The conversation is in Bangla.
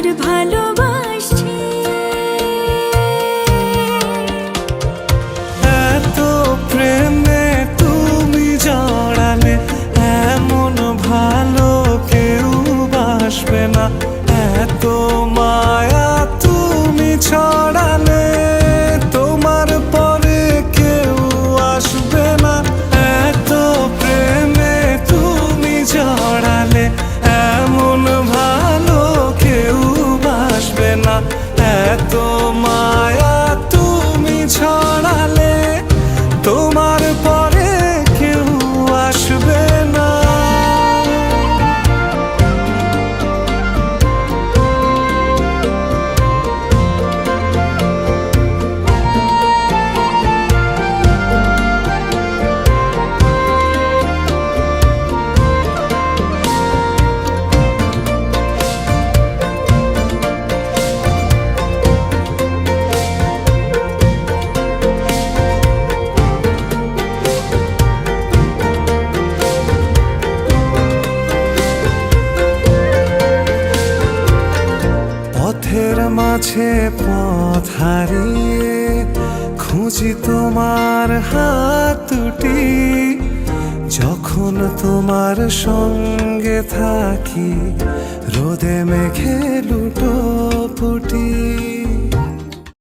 আর ভালোবাসছি। এত প্রেমে তুমি জড়ালে এমন ভালো কেউ বাসবে না। এত মায়া তুমি ছড়ালে তোমার পরে কেউ আসবে না। এত প্রেমে তুমি জড়ালে এমন ভালো কেউ বাসবে না। এত মায়া তুমি ছড়ালে তোমার পরে কেউ আসবে না। পথের মাঝে পথ হারিয়ে খুঁজি তোমার হাত দুটি। যখন তোমার সঙ্গে থাকি রোদে মেঘে লুটোপুটি।